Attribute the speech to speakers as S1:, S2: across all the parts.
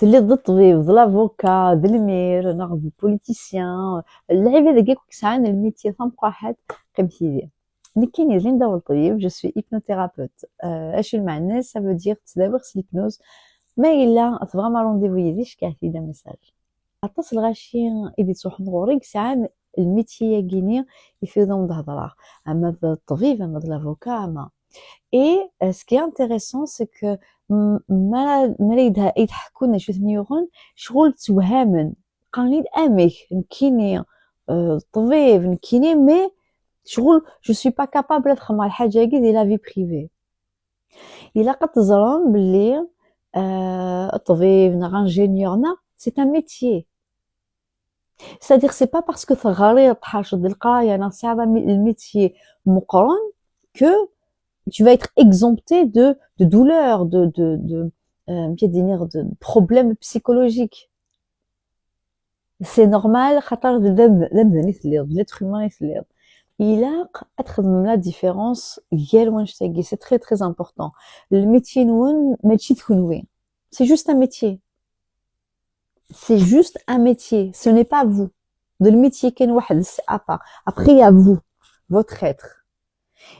S1: تولي ضد الطبيب ضد لافوكا ضد المير ضد البوليتيسيان اللعيبه هذا كاع ساعات الميتي ثم واحد قيمتي نكيني زين داول الطبيب جو سوي هيبنوثيرابيوت اش المعنى ça veut dire تداور l'hypnose ما الا تبغى رونديفو يديش كاعتي دا ميساج اتصل غاشي ايدي تروح نغوريك ساعات الميتي كيني يفيدون دهضرا اما الطبيب اما لافوكا اما et ce qui est intéressant c'est que ما يضحكوا لنا شويه نيورون شغل توهامن قانيد امك نكيني طبيب نكيني مي شغل جو سوي با كابابل نخدم الحاجه هكي ديال لا في بريفي الا قد تزرون باللي الطبيب نا انجينيور نا سي ان ميتيي c'est-à-dire c'est pas parce que تغريط حاجه ديال القرايه نا سي هذا الميتيي مقرن que tu vas être exempté de douleurs, de problèmes psychologiques. C'est normal, l'être humain est il a la différence, c'est très très important. Le métier c'est juste un métier. C'est juste un métier, ce n'est pas vous. De le métier à part. Après, il y a vous, votre être.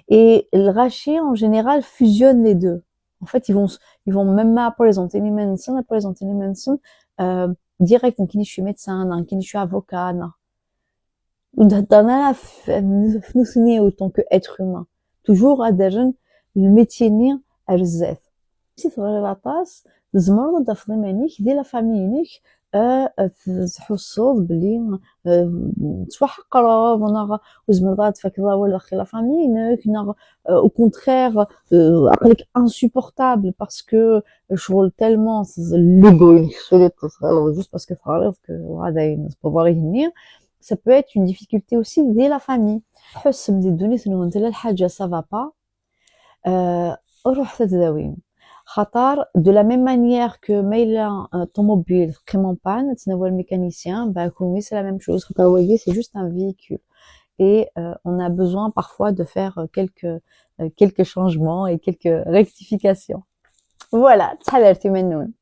S1: Et le rachis en général fusionne les deux. En fait, ils vont même pas présenter les médecins, direct. Donc, je suis médecin, je suis avocat, nous autant que être humain. Toujours à des jeunes, le métier n'est à l'zef. Si tu regardes la tasse, زمرنا دافضي مانيك ديال لا فامي يونيك تحصل بلي تحقرا وانا وزمرات فكرا ولا خي لا فامي يونيك au contraire عقلك insupportable parce que شغل tellement l'égoïsme juste parce que خارف هذا pouvoir يهني ça peut être une difficulté aussi dès la famille تحس بدي الدنيا انه انت لا الحاجه ça va pas روح تداوي خطر de la même manière que مايلا طوموبيل vraiment panne تناول mécanicien bah oui c'est la même chose خطر voyez c'est juste un véhicule et on a besoin parfois de faire quelques changements et quelques rectifications voilà تحلرتي منون